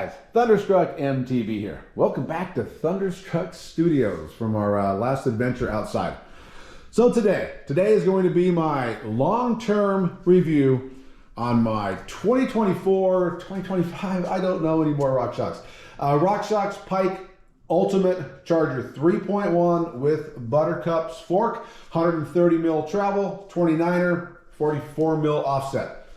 guys, Thunderstruck MTB here. Welcome back to Thunderstruck Studios from our last adventure outside. So today is going to be my long-term review on my 2024, 2025, I don't know anymore, Rockshox. Rockshox Pike Ultimate Charger 3.1 with ButterCups fork, 130 mil travel, 29er, 44 mil offset.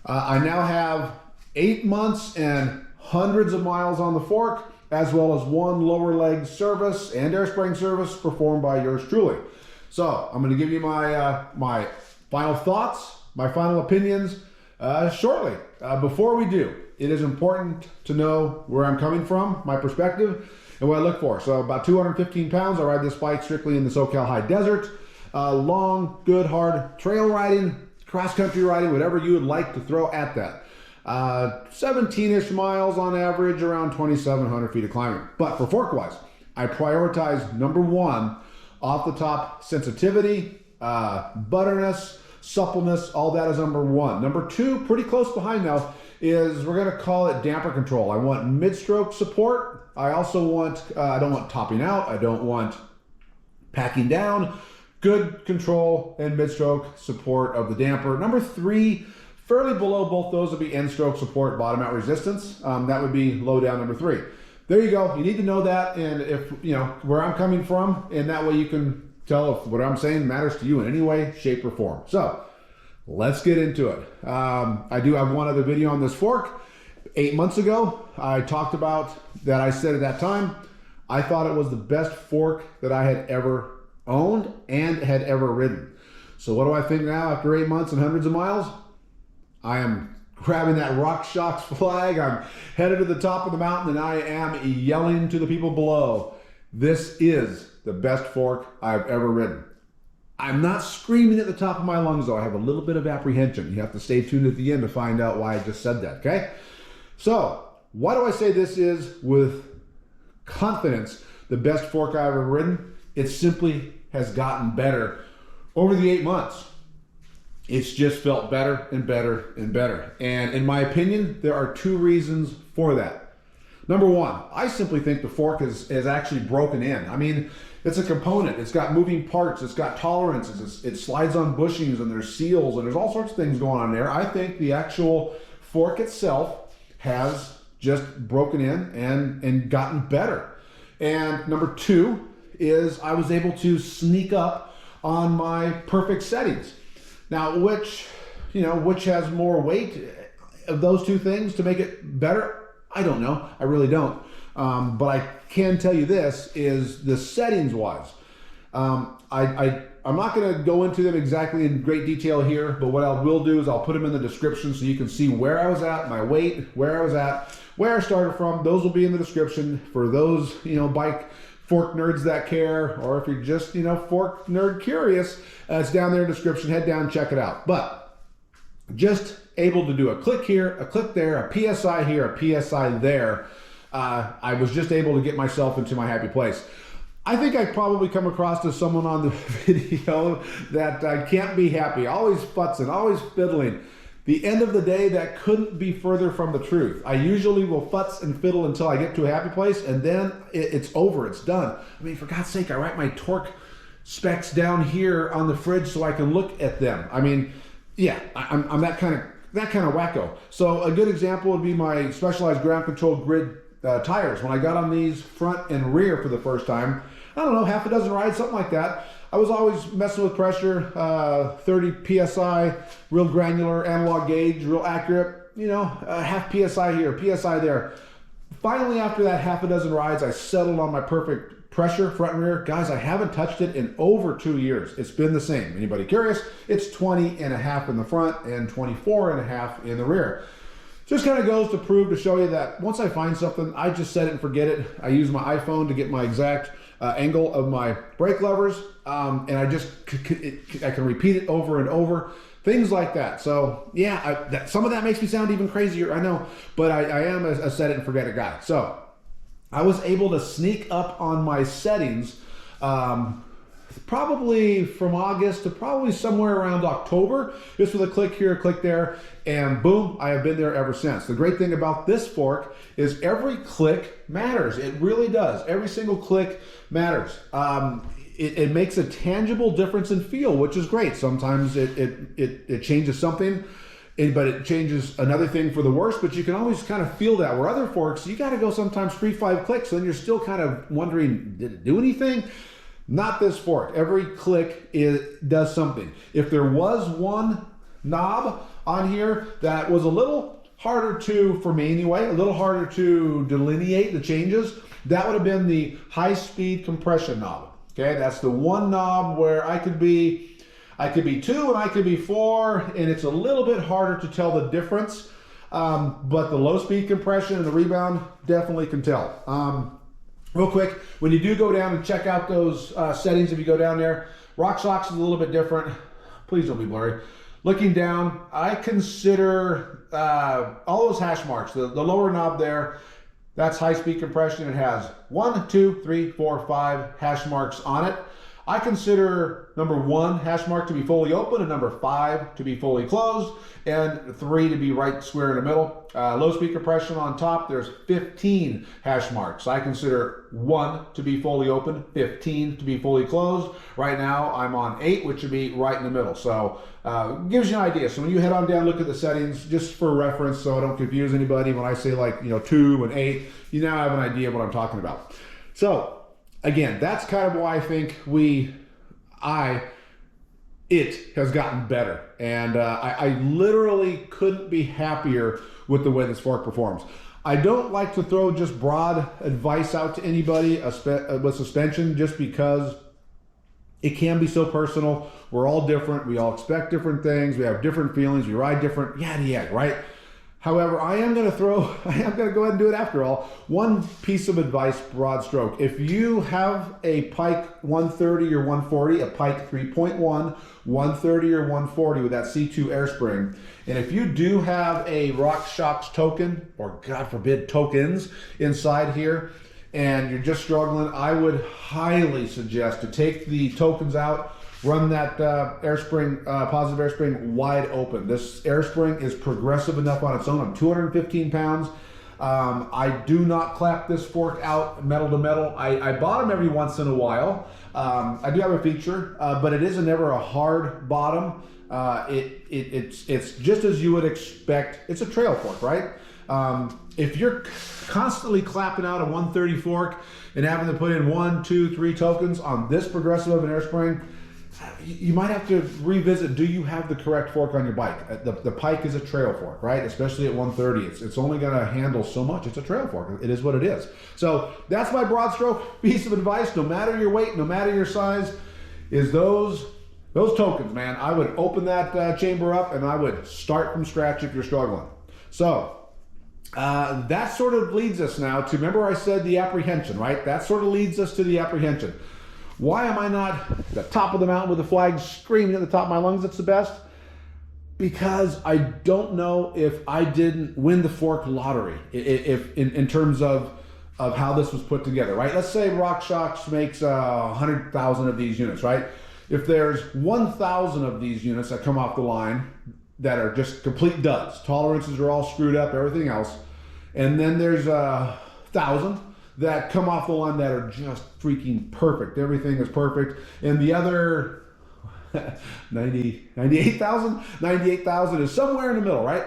I now have 8 months and hundreds of miles on the fork, as well as one lower leg service and air spring service performed by yours truly. So I'm going to give you my my final thoughts, my final opinions shortly. Before we do, it is important to know where I'm coming from, my perspective, and what I look for. So about 215 pounds. I ride this bike strictly in the SoCal high desert. Long, good, hard trail riding, cross-country riding, whatever you would like to throw at that. 17-ish miles on average, around 2,700 feet of climbing. But for fork-wise, I prioritize number one, off the top sensitivity, butterness, suppleness, all that is number one. Number two, pretty close behind now, is we're gonna call it damper control. I want mid-stroke support. I also want, I don't want topping out. I don't want packing down. Good control and mid-stroke support of the damper. Number three, fairly below both those would be end stroke support, bottom out resistance. That would be low down number three. There you go. You need to know that, and if you know where I'm coming from, and that way you can tell if what I'm saying matters to you in any way, shape, or form. So let's get into it. I do have one other video on this fork. 8 months ago, I talked about that. I said at that time, I thought it was the best fork that I had ever owned and had ever ridden. So what do I think now after 8 months and hundreds of miles? I am grabbing that Rockshox flag. I'm headed to the top of the mountain and I am yelling to the people below, this is the best fork I've ever ridden. I'm not screaming at the top of my lungs though. I have a little bit of apprehension. You have to stay tuned at the end to find out why I just said that, okay? So why do I say this is with confidence the best fork I've ever ridden? It simply has gotten better over the 8 months. It's just felt better and better and better. And in my opinion, there are two reasons for that. Number one, I simply think the fork is actually broken in. I mean, it's a component. It's got moving parts. It's got tolerances. It slides on bushings and there's seals and there's all sorts of things going on there. I think the actual fork itself has just broken in and gotten better. And number two is I was able to sneak up on my perfect settings. Now, which has more weight of those two things to make it better? I don't know. I really don't. But I can tell you this is the settings wise. I'm not going to go into them exactly in great detail here, but what I will do is I'll put them in the description so you can see where I was at, my weight, where I was at, where I started from. Those will be in the description for those, bike fork nerds that care, or if you're just, fork nerd curious, it's down there in the description. Head down, check it out. But just able to do a click here, a click there, a PSI here, a PSI there. I was just able to get myself into my happy place. I think I probably come across as someone on the video that can't be happy, always futzing, always fiddling. The end of the day, that couldn't be further from the truth. I usually will futz and fiddle until I get to a happy place, and then it's over, it's done. I mean, for God's sake, I write my torque specs down here on the fridge so I can look at them. I mean, yeah, I'm that kind of wacko. So a good example would be my Specialized ground control grid tires. When I got on these front and rear for the first time, I don't know, half a dozen rides, something like that. I was always messing with pressure, 30 PSI, real granular analog gauge, real accurate, half PSI here, PSI there. Finally, after that half a dozen rides, I settled on my perfect pressure, front and rear. Guys, I haven't touched it in over 2 years. It's been the same. Anybody curious? It's 20.5 in the front and 24.5 in the rear. Just kind of goes to prove, to show you that once I find something, I just set it and forget it. I use my iPhone to get my exact angle of my brake levers, and I can repeat it over and over, things like that. So yeah, some of that makes me sound even crazier, I know, but I am a set it and forget it guy. So I was able to sneak up on my settings probably from August to probably somewhere around October, just with a click here, a click there, and boom, I have been there ever since. The great thing about this fork is every click matters. It really does. Every single click matters. It makes a tangible difference in feel, which is great. Sometimes it changes something, but it changes another thing for the worse, but you can always kind of feel that. Where other forks, you got to go sometimes 3-5 clicks, and then you're still kind of wondering, did it do anything? Not this fork. Every click does something. If there was one knob on here that was a little harder to, for me anyway, a little harder to delineate the changes, that would have been the high-speed compression knob. Okay, that's the one knob where I could be 2 and I could be 4, and it's a little bit harder to tell the difference. But the low-speed compression and the rebound definitely can tell. Real quick, when you do go down and check out those settings, if you go down there, Rockshox is a little bit different. Please don't be blurry. Looking down, I consider all those hash marks, the lower knob there, that's high-speed compression. It has 1, 2, 3, 4, 5 hash marks on it. I consider number 1 hash mark to be fully open, and number 5 to be fully closed, and 3 to be right square in the middle. Low speed compression on top, there's 15 hash marks. I consider 1 to be fully open, 15 to be fully closed. Right now I'm on 8, which would be right in the middle. So gives you an idea. So when you head on down, look at the settings, just for reference, so I don't confuse anybody. When I say, like, 2 and 8, you now have an idea of what I'm talking about. So again, that's kind of why I think it has gotten better. And I literally couldn't be happier with the way this fork performs. I don't like to throw just broad advice out to anybody with suspension, just because it can be so personal. We're all different. We all expect different things. We have different feelings. We ride different, yada, yada, right? However, I am going to go ahead and do it after all. One piece of advice, broad stroke. If you have a Pike 130 or 140, a Pike 3.1, 130 or 140 with that C2 air spring, and if you do have a Rockshox token, or God forbid tokens inside here, and you're just struggling, I would highly suggest to take the tokens out, run that air spring, positive air spring wide open. This air spring is progressive enough on its own. I'm 215 pounds. I do not clap this fork out metal to metal. I bottom every once in a while. I do have a feature, but it isn't ever a hard bottom. It's just as you would expect. It's a trail fork, right? If you're constantly clapping out a 130 fork and having to put in 1, 2, 3 tokens on this progressive of an air spring, you might have to revisit, do you have the correct fork on your bike? The Pike is a trail fork, right? Especially at 130. It's only going to handle so much. It's a trail fork. It is what it is. So that's my broad stroke piece of advice. No matter your weight, no matter your size, is those tokens, man. I would open that chamber up and I would start from scratch if you're struggling. So that sort of leads us now to, remember I said the apprehension, right? That sort of leads us to the apprehension. Why am I not at the top of the mountain with the flag screaming at the top of my lungs it's the best? Because I don't know if I didn't win the fork lottery, if in terms of how this was put together, right? Let's say Rockshox makes 100,000 of these units, right? If there's 1,000 of these units that come off the line that are just complete duds, tolerances are all screwed up, everything else, and then there's 1,000 that come off the line that are just freaking perfect. Everything is perfect. And the other 98,000 is somewhere in the middle, right?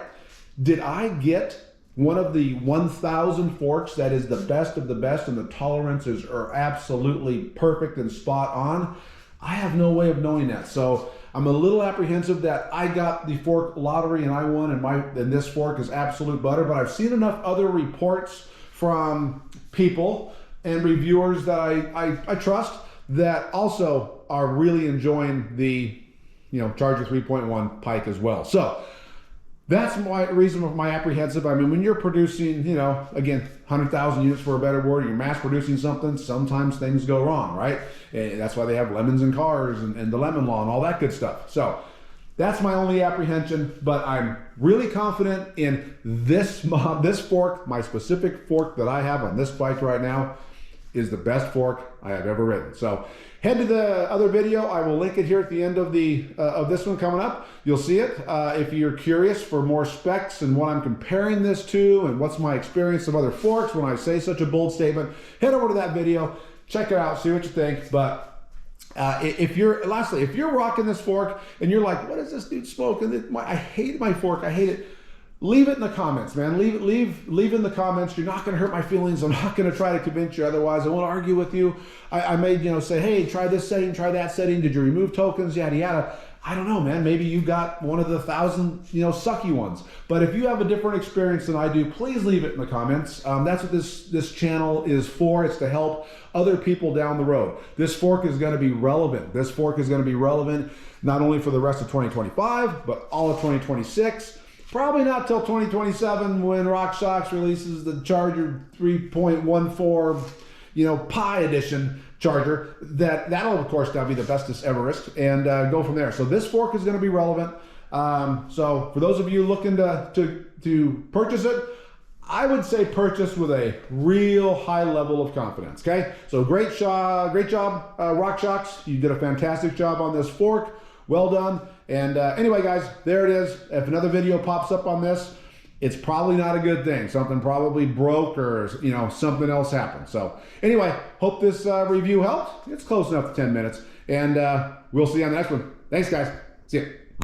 Did I get one of the 1,000 forks that is the best of the best and the tolerances are absolutely perfect and spot on? I have no way of knowing that. So I'm a little apprehensive that I got the fork lottery and I won, and this fork is absolute butter. But I've seen enough other reports from people and reviewers that I trust that also are really enjoying the Charger 3.1 Pike as well. So that's my reason of my apprehensive. I mean, when you're producing, again, 100,000 units for a better word, you're mass producing something, sometimes things go wrong, right? And that's why they have lemons in cars and the lemon law and all that good stuff. So that's my only apprehension, but I'm really confident in this fork, my specific fork that I have on this bike right now. is the best fork I have ever ridden. So head to the other video. I will link it here at the end of this one coming up. You'll see it. If you're curious for more specs and what I'm comparing this to and what's my experience of other forks when I say such a bold statement, head over to that video, check it out, see what you think. But if you're rocking this fork and you're like, what is this dude smoking? I hate my fork, I hate it. Leave it in the comments, man. Leave in the comments. You're not going to hurt my feelings. I'm not going to try to convince you otherwise. I won't argue with you. I may, say, hey, try this setting, try that setting. Did you remove tokens? Yada, yada. I don't know, man. Maybe you got one of the 1,000, sucky ones. But if you have a different experience than I do, please leave it in the comments. That's what this channel is for. It's to help other people down the road. This fork is going to be relevant. This fork is going to be relevant not only for the rest of 2025, but all of 2026. Probably not till 2027 when Rockshox releases the Charger 3.14, Pi edition charger. That'll of course now be the bestest everest and go from there. So this fork is going to be relevant. So for those of you looking to purchase it, I would say purchase with a real high level of confidence. Okay, so great job, Rockshox. You did a fantastic job on this fork. Well done. And anyway, guys, there it is. If another video pops up on this, it's probably not a good thing. Something probably broke or, something else happened. So anyway, hope this review helped. It's close enough to 10 minutes. And we'll see you on the next one. Thanks, guys. See ya.